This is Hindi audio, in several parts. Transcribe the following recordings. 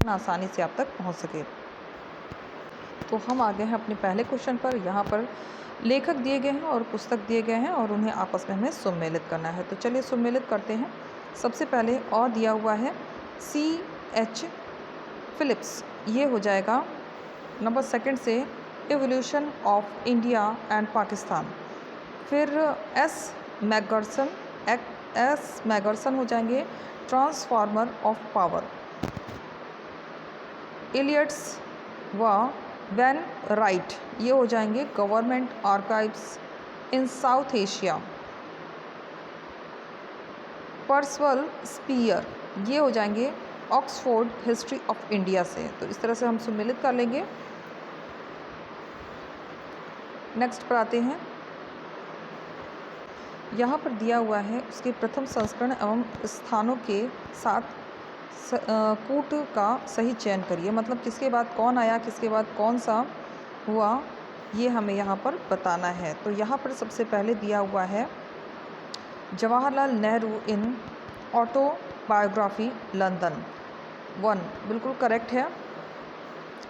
आसानी से आप तक पहुंच सके। तो हम आ गए हैं अपने पहले क्वेश्चन पर। यहाँ पर लेखक दिए गए हैं और पुस्तक दिए गए हैं और उन्हें आपस में हमें सम्मिलित करना है। तो चलिए सम्मिलित करते हैं। सबसे पहले दिया हुआ है C.H. फिलिप्स, ये हो जाएगा। नंबर सेकंड से evolution of India and Pakistan. फिर एस मैगरसन हो जाएंगे ट्रांसफार्मर ऑफ पावर। इलियट्स व वैन राइट, ये हो जाएंगे गवर्नमेंट आर्काइव्स इन साउथ एशिया। पर्सवल स्पीयर, ये हो जाएंगे ऑक्सफोर्ड हिस्ट्री ऑफ इंडिया से। तो इस तरह से हम सम्मिलित कर लेंगे। नेक्स्ट पर आते हैं। यहाँ पर दिया हुआ है उसके प्रथम संस्करण एवं स्थानों के साथ कूट का सही चयन करिए। मतलब किसके बाद कौन आया, किसके बाद कौन सा हुआ, ये हमें यहाँ पर बताना है। तो यहाँ पर सबसे पहले दिया हुआ है Jawaharlal Nehru in autobiography London 1, बिल्कुल करेक्ट है।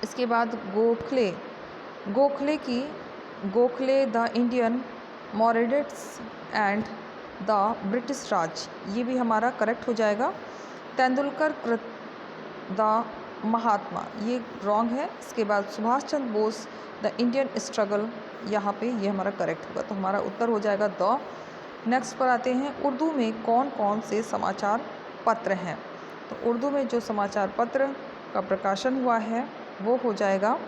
इसके बाद Gokhale the Indian moderates and the British Raj, ये भी हमारा करेक्ट हो जाएगा। तेंदुलकर कृत द महात्मा, ये रॉन्ग है। इसके बाद Subhash Chandra Bose the Indian struggle, यहाँ पे ये हमारा करेक्ट होगा। तो हमारा उत्तर हो जाएगा द। नेक्स्ट पर आते हैं, उर्दू में कौन कौन से समाचार पत्र हैं। तो उर्दू में जो समाचार पत्र का प्रकाशन हुआ है वो हो जाएगा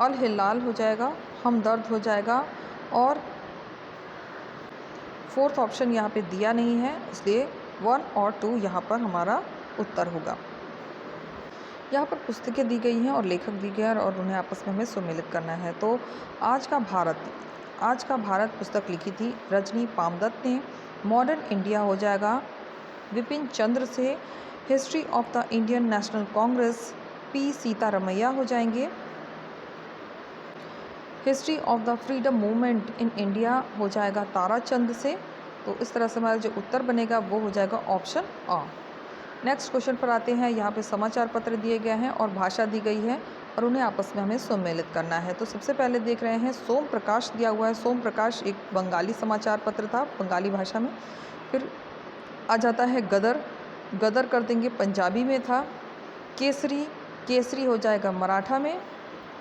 अल हिलाल हो जाएगा, हमदर्द हो जाएगा, और फोर्थ ऑप्शन यहाँ पे दिया नहीं है, इसलिए 1 और 2 यहाँ पर हमारा उत्तर होगा। यहाँ पर पुस्तकें दी गई हैं और लेखक दी गए हैं और उन्हें आपस में हमें सम्मिलित करना है। तो आज का भारत पुस्तक लिखी थी रजनी पामदत्त ने। मॉडर्न इंडिया हो जाएगा विपिन चंद्र से। History of the Indian national Congress P. Sitaramayya हो जाएंगे। History of the freedom movement in India हो जाएगा ताराचंद से। तो इस तरह से हमारा जो उत्तर बनेगा वो हो जाएगा ऑप्शन A। नेक्स्ट क्वेश्चन पर आते हैं। यहाँ पे समाचार पत्र दिए गए हैं और भाषा दी गई है और उन्हें आपस में हमें सम्मिलित करना है। तो सबसे पहले देख रहे हैं सोम प्रकाश दिया हुआ है। सोम प्रकाश एक बंगाली समाचार पत्र था, बंगाली भाषा में। फिर आ जाता है गदर कर देंगे, पंजाबी में था। केसरी हो जाएगा मराठा में,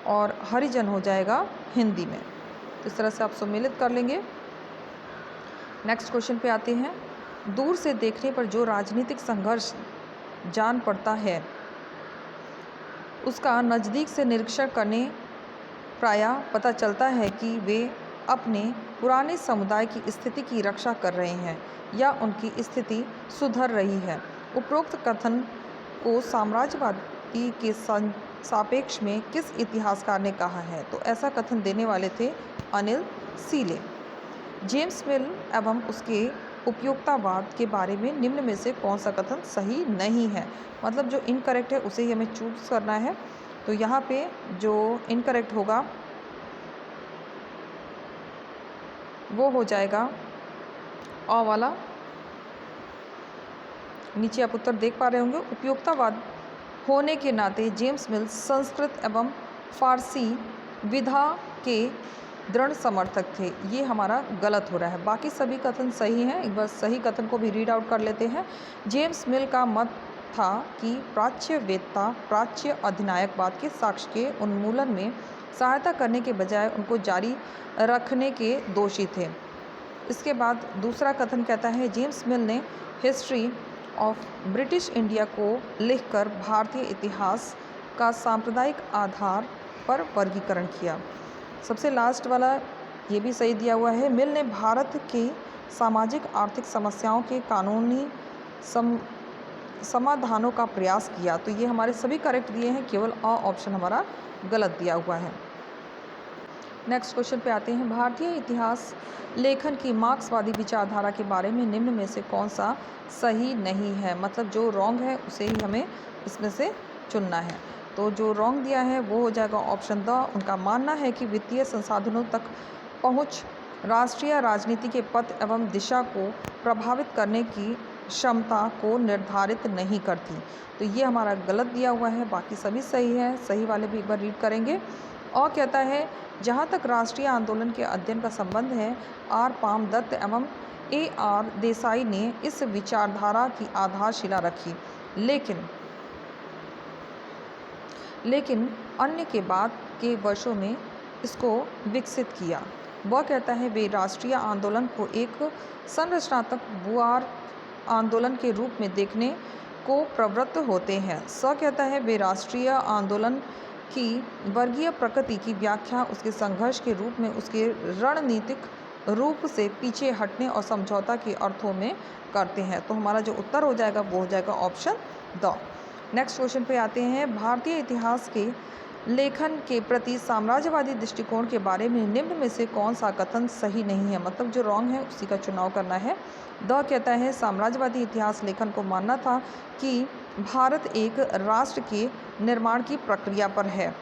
और हरिजन हो जाएगा हिंदी में। तो इस तरह से आप सम्मिलित कर लेंगे। नेक्स्ट क्वेश्चन पे आते हैं। दूर से देखने पर जो राजनीतिक संघर्ष जान पड़ता है उसका नज़दीक से निरीक्षण करने प्रायः पता चलता है कि वे अपने पुराने समुदाय की स्थिति की रक्षा कर रहे हैं या उनकी स्थिति सुधर रही है। उपरोक्त कथन को साम्राज्यवादी के सापेक्ष में किस इतिहासकार ने कहा है। तो ऐसा कथन देने वाले थे अनिल सीले। जेम्स मिल एवं उसके उपयोक्तावाद के बारे में निम्न में से कौन सा कथन सही नहीं है। मतलब जो इनकरेक्ट है उसे ही हमें चूज करना है। तो यहाँ पे जो इनकरेक्ट होगा वो हो जाएगा अ वाला। नीचे आप उत्तर देख पा रहे होंगे। उपयोक्तावाद होने के नाते जेम्स मिल संस्कृत एवं फारसी विधा के दृढ़ समर्थक थे। ये हमारा गलत हो रहा है, बाकी सभी कथन सही हैं। एक बार सही कथन को भी रीड आउट कर लेते हैं। जेम्स मिल का मत था कि प्राच्यवेत्ता प्राच्य अधिनायकवाद के साक्ष्य के उन्मूलन में सहायता करने के बजाय उनको जारी रखने के दोषी थे। इसके बाद दूसरा कथन कहता है जेम्स मिल ने हिस्ट्री ऑफ ब्रिटिश इंडिया को लिखकर भारतीय इतिहास का सांप्रदायिक आधार पर वर्गीकरण किया। सबसे लास्ट वाला ये भी सही दिया हुआ है। मिल ने भारत की सामाजिक आर्थिक समस्याओं के कानूनी समाधानों का प्रयास किया। तो ये हमारे सभी करेक्ट दिए हैं, केवल अ ऑप्शन हमारा गलत दिया हुआ है। नेक्स्ट क्वेश्चन पे आते हैं। भारतीय इतिहास लेखन की मार्क्सवादी विचारधारा के बारे में निम्न में से कौन सा सही नहीं है। मतलब जो रॉन्ग है उसे ही हमें इसमें से चुनना है। तो जो रॉन्ग दिया है वो हो जाएगा ऑप्शन द। उनका मानना है कि वित्तीय संसाधनों तक पहुंच राष्ट्रीय राजनीति के पथ एवं दिशा को प्रभावित करने की क्षमता को निर्धारित नहीं करती। तो ये हमारा गलत दिया हुआ है, बाकी सभी सही है। सही वाले भी एक बार रीड करेंगे। और कहता है जहाँ तक राष्ट्रीय आंदोलन के अध्ययन का संबंध है, आर पाम दत्त एवं AR देसाई ने इस विचारधारा की आधारशिला रखी, लेकिन अन्य के बाद के वर्षों में इसको विकसित किया। वह कहता है वे राष्ट्रीय आंदोलन को एक संरचनात्मक बुआर आंदोलन के रूप में देखने को प्रवृत्त होते हैं। कहता है वे राष्ट्रीय आंदोलन की वर्गीय प्रकृति की व्याख्या उसके संघर्ष के रूप में उसके रणनीतिक रूप से पीछे हटने और समझौता के अर्थों में करते हैं। तो हमारा जो उत्तर हो जाएगा वो हो जाएगा ऑप्शन द। नेक्स्ट क्वेश्चन पे आते हैं। भारतीय इतिहास के लेखन के प्रति साम्राज्यवादी दृष्टिकोण के बारे में निम्न में से कौन सा कथन सही नहीं है, मतलब जो रॉन्ग है उसी का चुनाव करना है। द कहता है साम्राज्यवादी इतिहास लेखन को मानना था कि भारत एक राष्ट्र के निर्माण की प्रक्रिया पर है।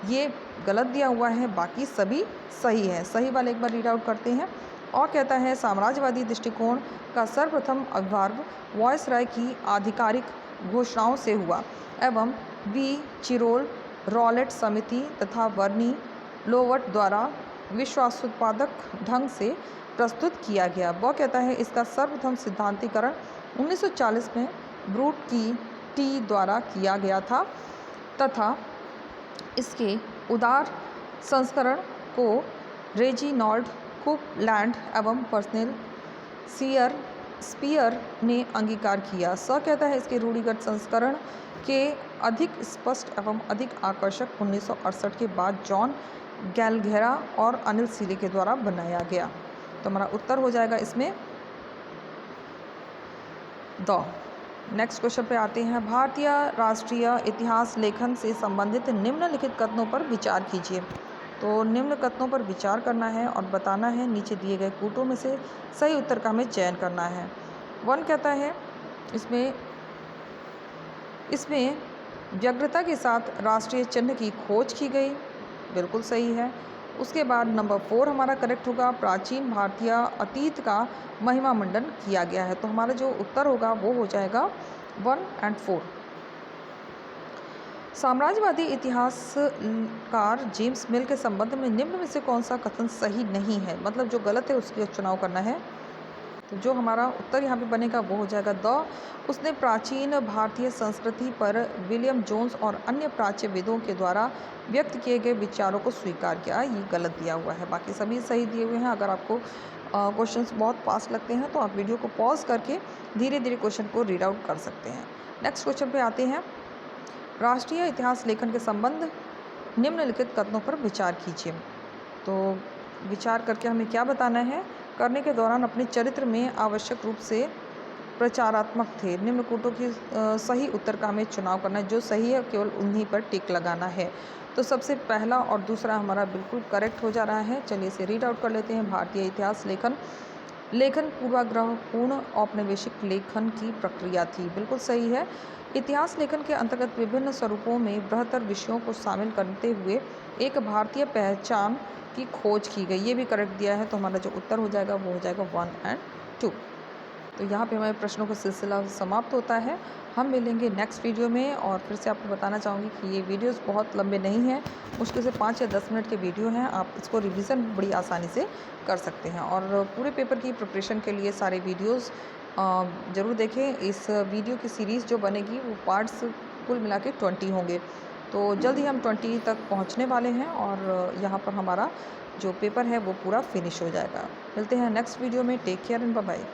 ये गलत दिया हुआ है, बाकी सभी सही है। सही वाले एक बार रीड आउट करते हैं। और कहता है साम्राज्यवादी दृष्टिकोण का सर्वप्रथम आविर्भाव वायसराय की आधिकारिक घोषणाओं से हुआ एवं वी चिरोल, रॉलेट समिति तथा वर्नी लोवट द्वारा विश्वासोत्पादक ढंग से प्रस्तुत किया गया। वह कहता है इसका सर्वप्रथम सिद्धांतीकरण 1940 में ब्रूट की टी द्वारा किया गया था तथा इसके उदार संस्करण को रेजिनॉल्ड कुपलैंड एवं पर्सनल स्पीयर ने अंगीकार किया। कहता है इसके रूढ़िगत संस्करण के अधिक स्पष्ट एवं अधिक आकर्षक 1968 के बाद जॉन गैलघेरा और अनिल सीले के द्वारा बनाया गया। तो हमारा उत्तर हो जाएगा इसमें द। नेक्स्ट क्वेश्चन पे आते हैं। भारतीय राष्ट्रीय इतिहास लेखन से संबंधित निम्नलिखित कथनों पर विचार कीजिए। तो निम्न कथनों पर विचार करना है और बताना है नीचे दिए गए कूटों में से सही उत्तर का हमें चयन करना है। 1 कहता है इसमें व्यग्रता के साथ राष्ट्रीय चिन्ह की खोज की गई, बिल्कुल सही है। उसके बाद नंबर 4 हमारा करेक्ट होगा, प्राचीन भारतीय अतीत का महिमा मंडन किया गया है। तो हमारा जो उत्तर होगा वो हो जाएगा 1 और 4। साम्राज्यवादी इतिहासकार जेम्स मिल के संबंध में निम्न में से कौन सा कथन सही नहीं है, मतलब जो गलत है उसका चुनाव करना है। तो जो हमारा उत्तर यहाँ पे बनेगा वो हो जाएगा द। उसने प्राचीन भारतीय संस्कृति पर विलियम जोन्स और अन्य प्राच्यविदों के द्वारा व्यक्त किए गए विचारों को स्वीकार किया। ये गलत दिया हुआ है, बाकी सभी सही दिए हुए हैं। अगर आपको क्वेश्चंस बहुत फास्ट लगते हैं तो आप वीडियो को पॉज करके धीरे धीरे क्वेश्चन को रीड आउट कर सकते हैं। नेक्स्ट क्वेश्चन पे आते हैं। राष्ट्रीय इतिहास लेखन के संबंध निम्नलिखित कथनों पर विचार कीजिए। तो विचार करके हमें क्या बताना है, करने के दौरान अपने चरित्र में आवश्यक रूप से प्रचारात्मक थे। निम्न कूटों की सही उत्तर का हमें चुनाव करना है, जो सही है केवल उन्हीं पर टिक लगाना है। तो सबसे पहला और दूसरा हमारा बिल्कुल करेक्ट हो जा रहा है। चलिए इसे रीड आउट कर लेते हैं। भारतीय इतिहास लेखन पूर्वाग्रहपूर्ण औपनिवेशिक लेखन की प्रक्रिया थी, बिल्कुल सही है। इतिहास लेखन के अंतर्गत विभिन्न स्वरूपों में बृहत्तर विषयों को शामिल करते हुए एक भारतीय पहचान की खोज की गई, ये भी करेक्ट दिया है। तो हमारा जो उत्तर हो जाएगा वो हो जाएगा 1 और 2। तो यहाँ पे हमारे प्रश्नों का सिलसिला समाप्त होता है। हम मिलेंगे नेक्स्ट वीडियो में। और फिर से आपको बताना चाहूँगी कि ये वीडियोस बहुत लंबे नहीं हैं, मुश्किल से 5 या 10 मिनट के वीडियो हैं। आप इसको रिवीजन बड़ी आसानी से कर सकते हैं। और पूरे पेपर की प्रिपरेशन के लिए सारे वीडियोज़ ज़रूर देखें। इस वीडियो की सीरीज़ जो बनेगी वो पार्ट्स कुल मिला के 20 होंगे। तो जल्द ही हम 20 तक पहुंचने वाले हैं और यहाँ पर हमारा जो पेपर है वो पूरा फिनिश हो जाएगा। मिलते हैं नेक्स्ट वीडियो में। Take care and bye bye.